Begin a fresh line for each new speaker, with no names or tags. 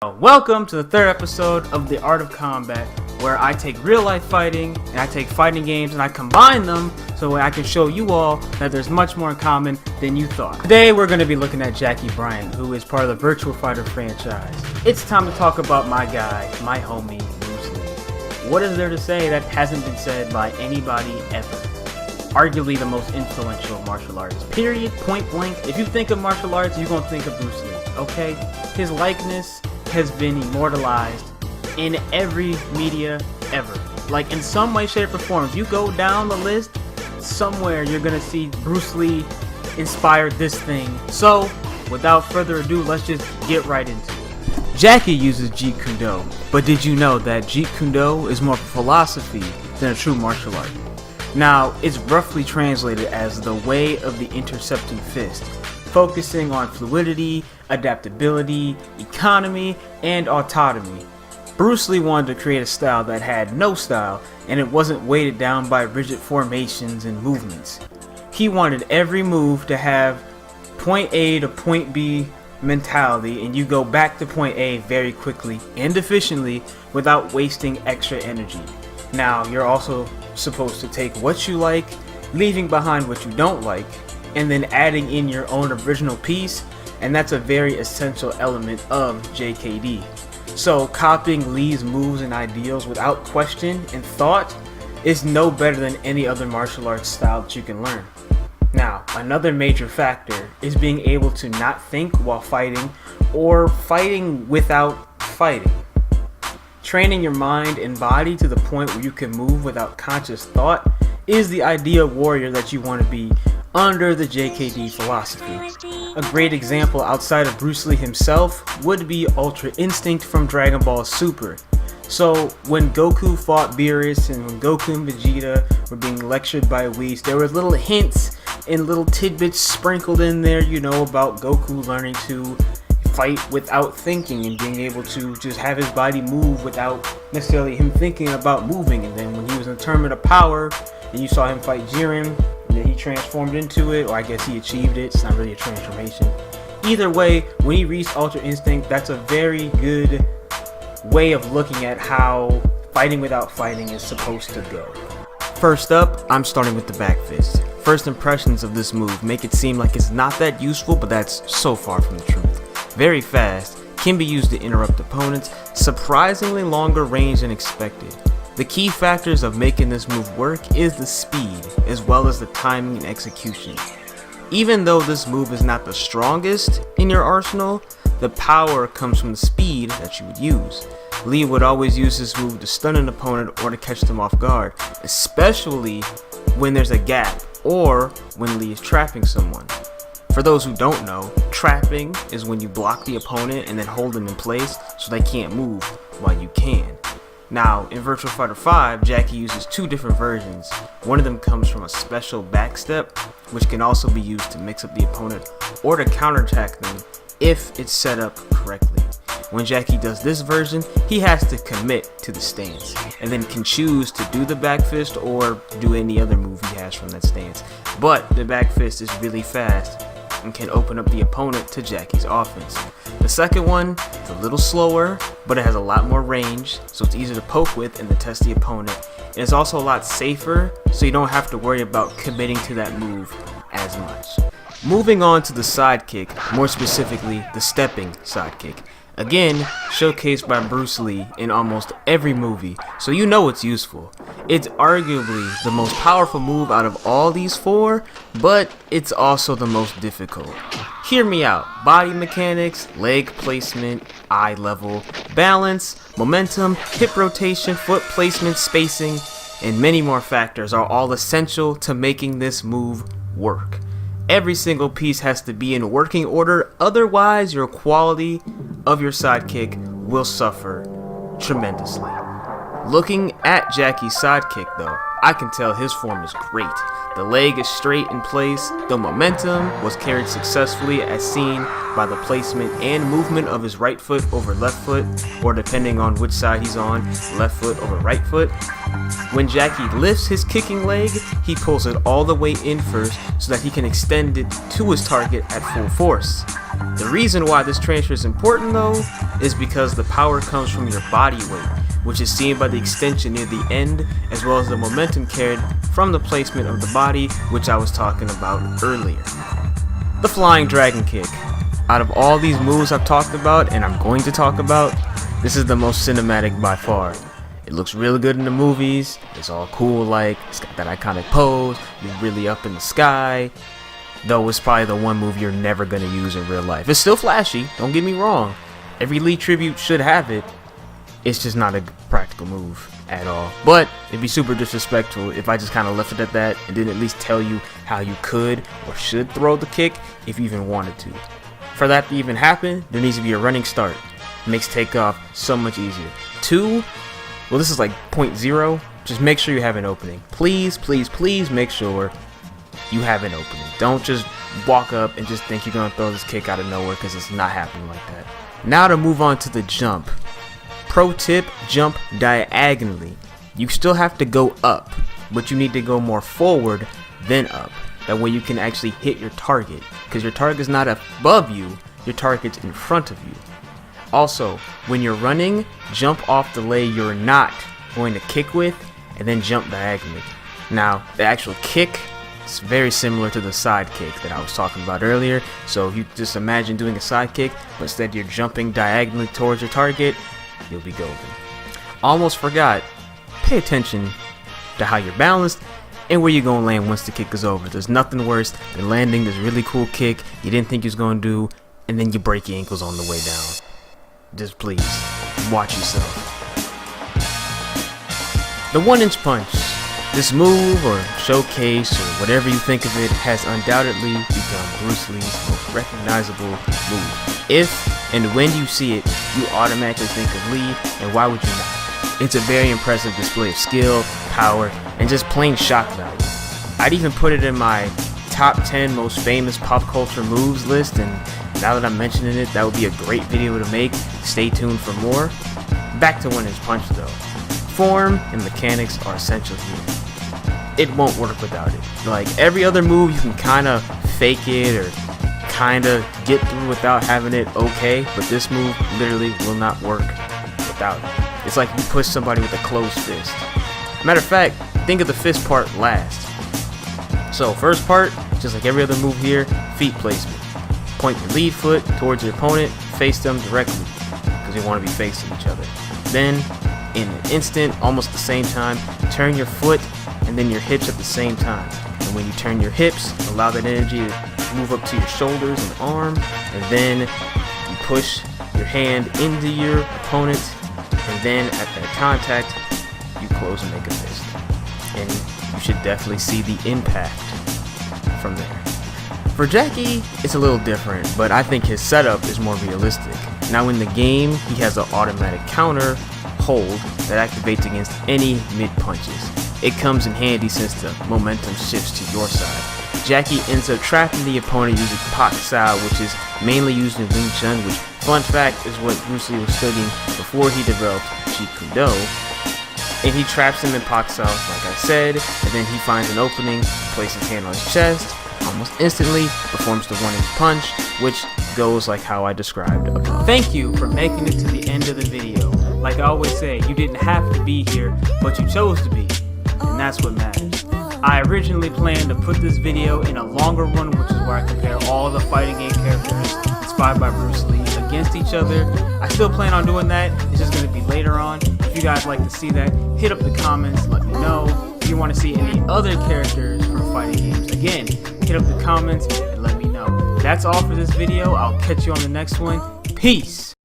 Welcome to the third episode of The Art of Combat, where I take real life fighting and I take fighting games and I combine them so I can show you all that there's much more in common than you thought. Today we're going to be looking at Jacky Bryant, who is part of the Virtua Fighter franchise. It's time to talk about my guy, my homie, Bruce Lee. What is there to say that hasn't been said by anybody ever? Arguably the most influential martial artist. Period. Point blank. If you think of martial arts, you're going to think of Bruce Lee, okay? His likeness has been immortalized in every media ever. Like in some way, shape, or form. If you go down the list, somewhere you're gonna see Bruce Lee inspired this thing. So, without further ado, let's just get right into it. Jacky uses Jeet Kune, but did you know that Jeet Kune is more of a philosophy than a true martial art? Now, it's roughly translated as the way of the intercepting fist, focusing on fluidity, adaptability, economy, and autonomy. Bruce Lee wanted to create a style that had no style, and it wasn't weighted down by rigid formations and movements. He wanted every move to have point A to point B mentality, and you go back to point A very quickly and efficiently without wasting extra energy. Now, you're also supposed to take what you like, leaving behind what you don't like, and then adding in your own original piece, and that's a very essential element of JKD. So copying Lee's moves and ideals without question and thought is no better than any other martial arts style that you can learn. Now, another major factor is being able to not think while fighting or fighting without fighting. Training your mind and body to the point where you can move without conscious thought is the ideal warrior that you want to be under the JKD philosophy. A great example outside of Bruce Lee himself would be Ultra Instinct from Dragon Ball Super. So when Goku fought Beerus and when Goku and Vegeta were being lectured by Whis, there were little hints and little tidbits sprinkled in there, about Goku learning to fight without thinking and being able to just have his body move without necessarily him thinking about moving. And then when he was in a tournament of power and you saw him fight Jiren, he transformed into it, or I guess he achieved it. It's not really a transformation. Either way, when he reached Ultra Instinct, that's a very good way of looking at how fighting without fighting is supposed to go. First up, I'm starting with the back fist. First impressions of this move make it seem like it's not that useful, but that's so far from the truth. Very fast, can be used to interrupt opponents, surprisingly longer range than expected. The key factors of making this move work is the speed, as well as the timing and execution. Even though this move is not the strongest in your arsenal, the power comes from the speed that you would use. Lee would always use this move to stun an opponent or to catch them off guard, especially when there's a gap or when Lee is trapping someone. For those who don't know, trapping is when you block the opponent and then hold them in place so they can't move while you can. Now, in Virtua Fighter 5, Jacky uses two different versions. One of them comes from a special backstep, which can also be used to mix up the opponent or to counterattack them if it's set up correctly. When Jacky does this version, he has to commit to the stance, and then can choose to do the back fist or do any other move he has from that stance. But the back fist is really fast and can open up the opponent to Jacky's offense. The second one is a little slower, but it has a lot more range, so it's easier to poke with and to test the opponent. And it's also a lot safer, so you don't have to worry about committing to that move as much. Moving on to the sidekick, more specifically the stepping sidekick. Again, showcased by Bruce Lee in almost every movie, so you know it's useful. It's arguably the most powerful move out of all these four, but it's also the most difficult. Hear me out. Body mechanics, leg placement, eye level, balance, momentum, hip rotation, foot placement, spacing, and many more factors are all essential to making this move work. Every single piece has to be in working order, otherwise your quality of your sidekick will suffer tremendously. Looking at Jacky's sidekick though, I can tell his form is great. The leg is straight in place, the momentum was carried successfully as seen by the placement and movement of his right foot over left foot, or depending on which side he's on, left foot over right foot. When Jacky lifts his kicking leg, he pulls it all the way in first so that he can extend it to his target at full force. The reason why this transfer is important though is because the power comes from your body weight, which is seen by the extension near the end, as well as the momentum carried from the placement of the body, which I was talking about earlier. The flying dragon kick. Out of all these moves I've talked about and I'm going to talk about, this is the most cinematic by far. It looks really good in the movies, it's all cool, like, it's got that iconic pose, you're really up in the sky, though it's probably the one move you're never going to use in real life. It's still flashy, don't get me wrong, every Lee tribute should have it, it's just not a practical move at all. But it'd be super disrespectful if I just kind of left it at that and didn't at least tell you how you could or should throw the kick if you even wanted to. For that to even happen, there needs to be a running start. It makes takeoff so much easier. 2, well, this is like 0.0. Just make sure you have an opening. Please, please, please make sure you have an opening. Don't just walk up and just think you're going to throw this kick out of nowhere, because it's not happening like that. Now to move on to the jump. Pro tip, jump diagonally. You still have to go up, but you need to go more forward than up. That way you can actually hit your target, because your target's not above you, your target's in front of you. Also, when you're running, jump off the leg you're not going to kick with, and then jump diagonally. Now, the actual kick is very similar to the side kick that I was talking about earlier. So if you just imagine doing a side kick, but instead you're jumping diagonally towards your target, you'll be golden. Almost forgot, pay attention to how you're balanced and where you're going to land once the kick is over. There's nothing worse than landing this really cool kick you didn't think you was going to do, and then you break your ankles on the way down. Just please, watch yourself. The 1-inch punch. This move, or showcase, or whatever you think of it, has undoubtedly become Bruce Lee's most recognizable move. If and when you see it, you automatically think of Lee, and why would you not? It's a very impressive display of skill, power, and just plain shock value. I'd even put it in my top 10 most famous pop culture moves list, and now that I'm mentioning it, that would be a great video to make. Stay tuned for more. Back to 1-inch punch though. Form and mechanics are essential here. It won't work without it. Like every other move, you can kind of fake it or kind of get through without having it okay, but this move literally will not work without it. It's like you push somebody with a closed fist. Matter of fact, think of the fist part last. So first part, just like every other move here, feet placement. Point your lead foot towards your opponent, face them directly, because you want to be facing each other. Then, in an instant, almost the same time, turn your foot and then your hips at the same time. And when you turn your hips, allow that energy to move up to your shoulders and arm, and then you push your hand into your opponent, and then at that contact, you close and make a fist. And you should definitely see the impact from there. For Jacky, it's a little different, but I think his setup is more realistic. Now in the game, he has an automatic counter hold that activates against any mid punches. It comes in handy since the momentum shifts to your side. Jacky ends up trapping the opponent using Pak Sao, which is mainly used in Wing Chun, which, fun fact, is what Bruce Lee was studying before he developed Jeet Kune. And he traps him in Pak Sao, like I said, and then he finds an opening, places his hand on his chest, almost instantly performs the 1-inch punch, which goes like how I described above. Thank you for making it to the end of the video. Like I always say, you didn't have to be here, but you chose to be, and that's what matters. I originally planned to put this video in a longer one, which is where I compare all the fighting game characters inspired by Bruce Lee against each other. I still plan on doing that, it's just going to be later on. If you guys like to see that, hit up the comments, let me know. If you want to see any other characters from fighting games, again, hit up the comments and let me know. That's all for this video. I'll catch you on the next one. Peace!